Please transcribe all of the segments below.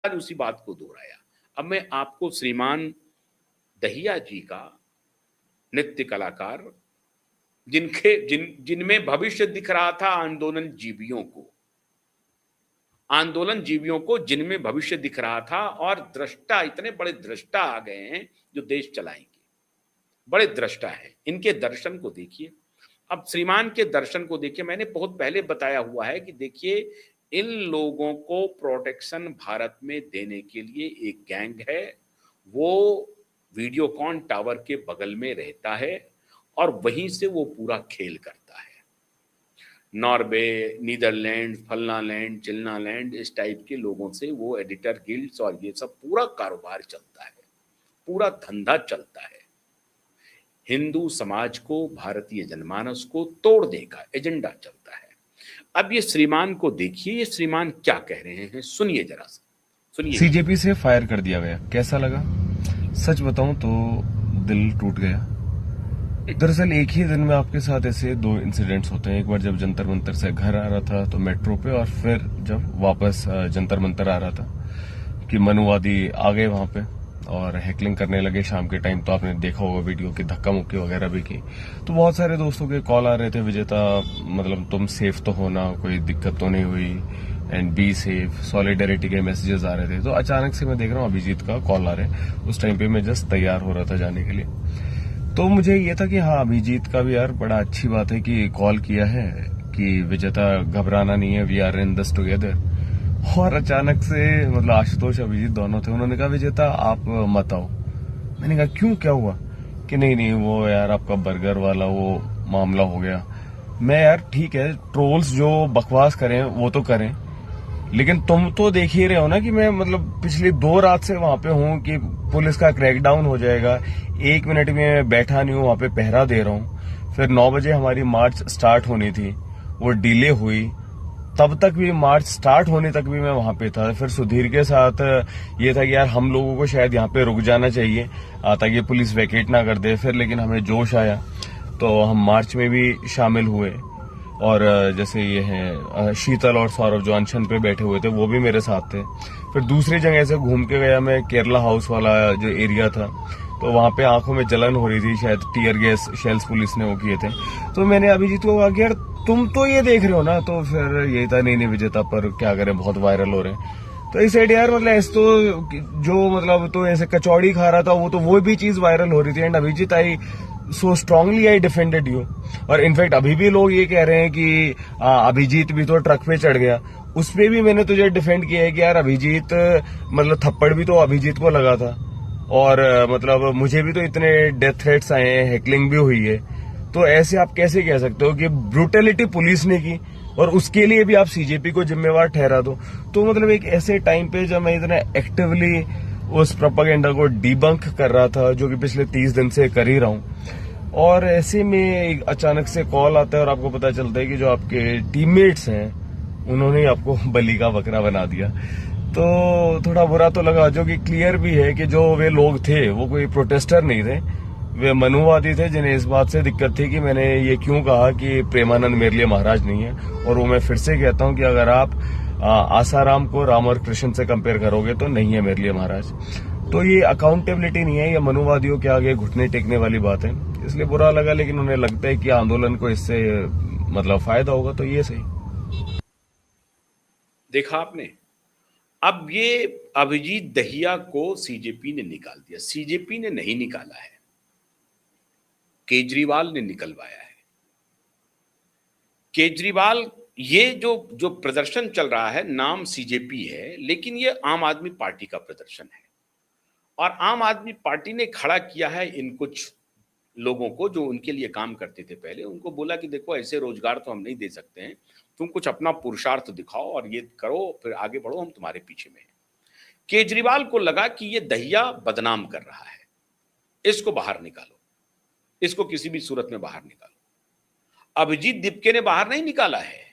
आज उसी बात को दोहराया। अब मैं आपको श्रीमान दहिया जी का नृत्य कलाकार जिनमें भविष्य दिख रहा था आंदोलन जीवियों को जिनमें भविष्य दिख रहा था, और दृष्टा, इतने बड़े दृष्टा आ गए हैं जो देश चलाएंगे, बड़े दृष्टा हैं। इनके दर्शन को देखिए, अब श्रीमान के दर्शन को देखिए। मैंने बहुत पहले बताया हुआ है कि देखिए, इन लोगों को प्रोटेक्शन भारत में देने के लिए एक गैंग है, वो वीडियोकॉन टावर के बगल में रहता है और वहीं से वो पूरा खेल करता है। नॉर्वे, नीदरलैंड, फलनालैंड, चिल्नालैंड, इस टाइप के लोगों से वो एडिटर गिल्ड्स और ये सब पूरा कारोबार चलता है, पूरा धंधा चलता है। हिंदू समाज को, भारतीय जनमानस को तोड़ने का एजेंडा चलता है। अब ये श्रीमान को देखिए, ये श्रीमान क्या कह रहे हैं, सुनिए जरा सा, सुनिए। सीजेपी से फायर कर दिया गया, कैसा लगा? सच बताऊं तो दिल टूट गया। दरअसल एक ही दिन में आपके साथ ऐसे दो इंसिडेंट्स होते हैं। एक बार जब जंतर मंतर से घर आ रहा था तो मेट्रो पे, और फिर जब वापस जंतर मंतर आ रहा था कि मनुवादी आ गए वहां पे और हैकलिंग करने लगे शाम के टाइम। तो आपने देखा होगा वीडियो की, धक्का मुक्की वगैरह भी की। तो बहुत सारे दोस्तों के कॉल आ रहे थे, विजेता मतलब तुम सेफ तो होना, कोई दिक्कत तो नहीं हुई, एंड बी सेफ, सॉलिडेरिटी के मैसेजेस आ रहे थे। तो अचानक से मैं देख रहा हूँ अभिजीत का कॉल आ रहा है। उस टाइम पे मैं जस्ट तैयार हो रहा था जाने के लिए। तो मुझे ये था कि हाँ, अभिजीत का भी यार बड़ा अच्छी बात है कि कॉल किया है कि विजेता घबराना नहीं है, we are in this together. और अचानक से मतलब आशुतोष अभिजीत दोनों थे, उन्होंने कहा विजेता आप मत आओ। मैंने कहा क्यों, क्या हुआ? कि नहीं नहीं, वो यार आपका बर्गर वाला वो मामला हो गया। मैं यार ठीक है, ट्रोल्स जो बकवास करें वो तो करें, लेकिन तुम तो देख ही रहे हो ना कि मैं मतलब पिछली 2 रात से वहां पे हूँ कि पुलिस का क्रैकडाउन हो जाएगा। 1 मिनट में बैठा नहीं हूँ, वहां पे पहरा दे रहा हूँ। फिर 9 बजे हमारी मार्च स्टार्ट होनी थी, वो डिले हुई। तब तक भी, मार्च स्टार्ट होने तक भी मैं वहां पे था। फिर सुधीर के साथ ये था कि यार हम लोगों को शायद यहाँ पे रुक जाना चाहिए ताकि पुलिस वैकेट ना कर दे। फिर लेकिन हमें जोश आया तो हम मार्च में भी शामिल हुए। और जैसे ये है शीतल और सौरभ जो अनशन पे बैठे हुए थे, वो भी मेरे साथ थे। फिर दूसरी जगह से घूम के गया मैं, केरला हाउस वाला जो एरिया था, तो वहां पे आंखों में जलन हो रही थी, शायद टीयर गैस शेल्स पुलिस ने वो किए थे। तो मैंने अभिजीत को कहा कि यार तुम तो ये देख रहे हो ना? तो फिर यही था, नहीं नहीं विजेता, पर क्या करें, बहुत वायरल हो रहे हैं। तो इस साइड यार मतलब ऐसे तो जो मतलब तो ऐसे कचौड़ी खा रहा था वो भी चीज वायरल हो रही थी। And Abhijeet I so strongly I defended you. और इनफैक्ट अभी भी लोग ये कह रहे हैं कि अभिजीत भी तो ट्रक पे चढ़ गया। उस पे भी मैंने तुझे डिफेंड किया है कि यार अभिजीत मतलब थप्पड़ भी तो अभिजीत को लगा था, और मतलब मुझे भी तो इतने डेथ थ्रेट्स आए हैं, हैकलिंग भी हुई है। तो ऐसे आप कैसे कह सकते हो कि ब्रूटलिटी पुलिस ने की और उसके लिए भी आप सीजेपी को जिम्मेवार ठहरा दो? तो मतलब एक ऐसे टाइम पे जब मैं इतना एक्टिवली उस प्रोपेगेंडा को डिबंक कर रहा था, जो कि पिछले 30 दिन से कर ही रहा हूं, और ऐसे में एक अचानक से कॉल आता है और आपको पता चलता है कि जो आपके टीममेट्स हैं उन्होंने आपको बलि का बकरा बना दिया। तो थोड़ा बुरा तो लगा, जो कि क्लियर भी है कि जो वे लोग थे वो कोई प्रोटेस्टर नहीं थे, वे मनुवादी थे, जिन्हें इस बात से दिक्कत थी कि मैंने ये क्यों कहा कि प्रेमानंद मेरे लिए महाराज नहीं है। और वो मैं फिर से कहता हूं कि अगर आप आसाराम को राम और कृष्ण से कंपेयर करोगे तो नहीं है मेरे लिए महाराज। तो ये अकाउंटेबिलिटी नहीं है, ये मनुवादियों के आगे घुटने टेकने वाली बात है। इसलिए बुरा लगा, लेकिन उन्हें लगता है कि आंदोलन को इससे मतलब फायदा होगा, तो ये सही। देखा आपने, अब ये अभिजीत दहिया को सीजेपी ने निकाल दिया। सीजेपी ने नहीं निकाला है, केजरीवाल ने निकलवाया है। केजरीवाल, ये जो जो प्रदर्शन चल रहा है, नाम सीजेपी है लेकिन ये आम आदमी पार्टी का प्रदर्शन है, और आम आदमी पार्टी ने खड़ा किया है इन कुछ लोगों को जो उनके लिए काम करते थे पहले। उनको बोला कि देखो, ऐसे रोजगार तो हम नहीं दे सकते हैं, तुम कुछ अपना पुरुषार्थ दिखाओ और ये करो, फिर आगे बढ़ो, हम तुम्हारे पीछे में हैं। केजरीवाल को लगा कि ये दहिया बदनाम कर रहा है, इसको बाहर निकालो, इसको किसी भी सूरत में बाहर निकालो। अभिजीत दिपके ने बाहर नहीं निकाला है,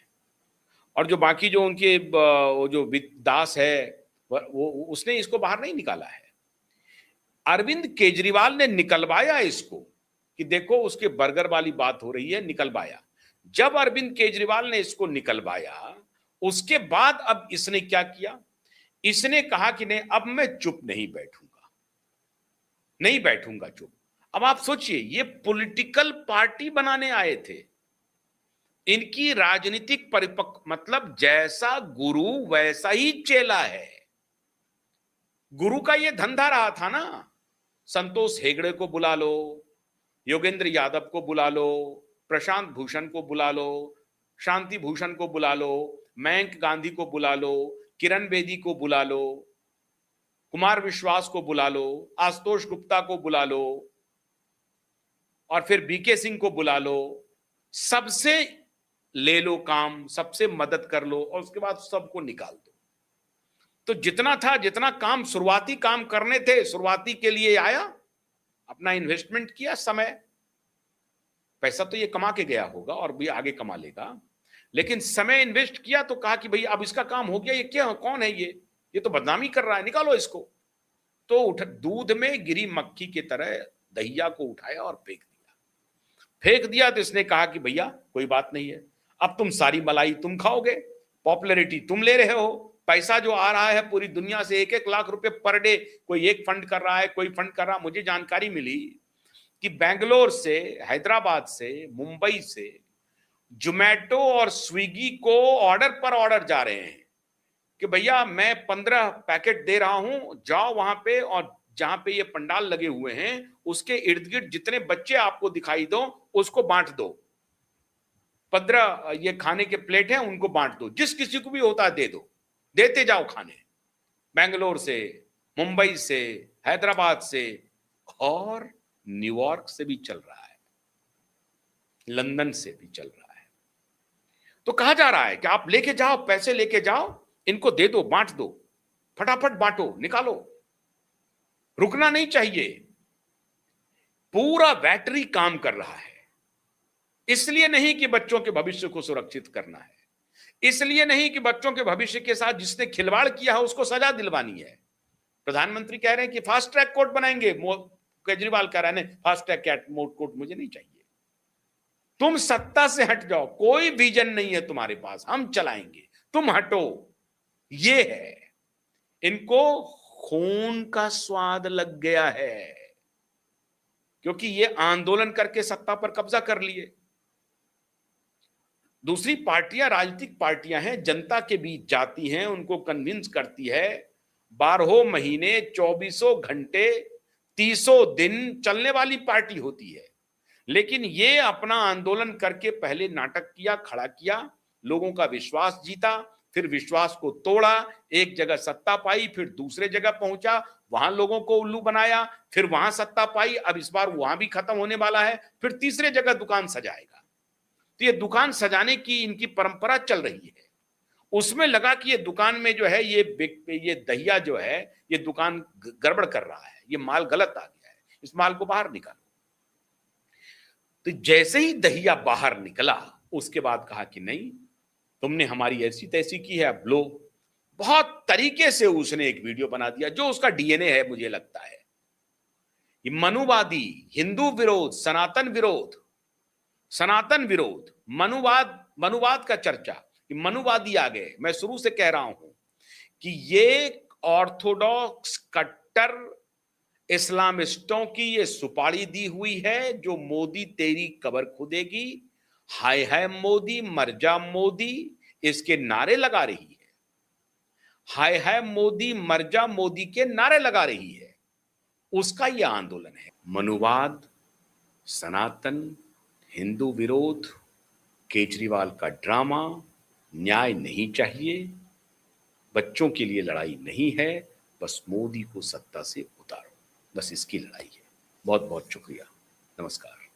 और जो बाकी जो उनके वो जो दास है वो उसने इसको बाहर नहीं निकाला है। अरविंद केजरीवाल ने निकलवाया इसको कि देखो, उसके बर्गर वाली बात हो रही है, निकलवाया। जब अरविंद केजरीवाल ने इसको निकलवाया, उसके बाद अब इसने क्या किया, इसने कहा कि नहीं, अब मैं चुप नहीं बैठूंगा, नहीं बैठूंगा चुप। अब आप सोचिए, ये पॉलिटिकल पार्टी बनाने आए थे, इनकी राजनीतिक परिपक्व, मतलब जैसा गुरु वैसा ही चेला है। गुरु का ये धंधा रहा था ना, संतोष हेगड़े को बुला लो, योगेंद्र यादव को बुला लो, प्रशांत भूषण को बुला लो, शांति भूषण को बुला लो, मयंक गांधी को बुला लो, किरण बेदी को बुला लो, कुमार विश्वास को बुला लो, आशुतोष गुप्ता को बुला लो, और फिर बीके सिंह को बुला लो, सबसे ले लो काम, सबसे मदद कर लो, और उसके बाद सबको निकाल दो। तो जितना था, जितना काम, शुरुआती काम करने थे, शुरुआती के लिए आया, अपना इन्वेस्टमेंट किया, समय, पैसा तो ये कमा के गया होगा और भी आगे कमा लेगा, लेकिन समय इन्वेस्ट किया। तो कहा कि भाई अब इसका काम हो गया, ये क्या, कौन है ये तो बदनामी कर रहा है, निकालो इसको। तो उठ, दूध में गिरी मक्खी की तरह दहिया को उठाया और फेंक दिया। तो इसने कहा कि भैया कोई बात नहीं है, अब तुम सारी मलाई तुम खाओगे, पॉपुलैरिटी तुम ले रहे हो, पैसा जो आ रहा है पूरी दुनिया से 1-1 लाख रुपए पर डे, कोई एक फंड कर रहा है, कोई फंड कर रहा। मुझे जानकारी मिली कि बेंगलोर से, हैदराबाद से, मुंबई से जोमेटो और स्विगी को ऑर्डर पर ऑर्डर जा रहे हैं कि भैया मैं 15 पैकेट दे रहा हूं, जाओ वहां पे, और जहां पे ये पंडाल लगे हुए हैं उसके इर्द गिर्द जितने बच्चे आपको दिखाई दो उसको बांट दो, 15 ये खाने के प्लेट हैं उनको बांट दो, जिस किसी को भी होता है दे दो, देते जाओ खाने। बेंगलोर से, मुंबई से, हैदराबाद से, और न्यूयॉर्क से भी चल रहा है, लंदन से भी चल रहा है। तो कहा जा रहा है कि आप लेके जाओ, पैसे लेके जाओ, इनको दे दो, बांट दो, फटाफट बांटो, निकालो, रुकना नहीं चाहिए। पूरा बैटरी काम कर रहा है। इसलिए नहीं कि बच्चों के भविष्य को सुरक्षित करना है, इसलिए नहीं कि बच्चों के भविष्य के साथ जिसने खिलवाड़ किया है उसको सजा दिलवानी है। प्रधानमंत्री कह रहे हैं कि फास्ट ट्रैक कोर्ट बनाएंगे, केजरीवाल कह रहे हैं फास्ट ट्रैक कोर्ट मुझे नहीं चाहिए, तुम सत्ता से हट जाओ, कोई विजन नहीं है तुम्हारे पास, हम चलाएंगे, तुम हटो। ये है, इनको खून का स्वाद लग गया है, क्योंकि ये आंदोलन करके सत्ता पर कब्जा कर लिए। दूसरी पार्टियां राजनीतिक पार्टियां हैं, जनता के बीच जाती हैं, उनको कन्विंस करती है, 12 महीने 24 घंटे 30 दिन चलने वाली पार्टी होती है। लेकिन ये अपना आंदोलन करके पहले नाटक किया, खड़ा किया, लोगों का विश्वास जीता, फिर विश्वास को तोड़ा, एक जगह सत्ता पाई, फिर दूसरे जगह पहुंचा, वहां लोगों को उल्लू बनाया, फिर वहां सत्ता पाई, अब इस बार वहां भी खत्म होने वाला है, फिर तीसरे जगह दुकान सजाएगा। तो ये दुकान सजाने की इनकी परंपरा चल रही है। उसमें लगा कि ये दुकान में जो है ये दहिया जो है, ये दुकान गड़बड़ कर रहा है, ये माल गलत आ गया है, इस माल को बाहर निकालो। तो जैसे ही दहिया बाहर निकला, उसके बाद कहा कि नहीं, तुमने हमारी ऐसी तैसी की है, अब लो। बहुत तरीके से उसने एक वीडियो बना दिया, जो उसका डीएनए है मुझे लगता है। ये मनुवादी, हिंदू विरोध, सनातन विरोध, मनुवाद का चर्चा, मनुवादी आ गए। मैं शुरू से कह रहा हूं कि ये ऑर्थोडॉक्स कट्टर इस्लामिस्टों की ये सुपारी दी हुई है, जो मोदी तेरी कब्र खुदेगी, हाय हाय मोदी, मर जा मोदी, इसके नारे लगा रही है। हाय हाय मोदी, मर जा मोदी के नारे लगा रही है। उसका यह आंदोलन है। मनुवाद, सनातन, हिंदू विरोध, केजरीवाल का ड्रामा, न्याय नहीं चाहिए, बच्चों के लिए लड़ाई नहीं है, बस मोदी को सत्ता से उतारो, बस इसकी लड़ाई है। बहुत बहुत शुक्रिया, नमस्कार।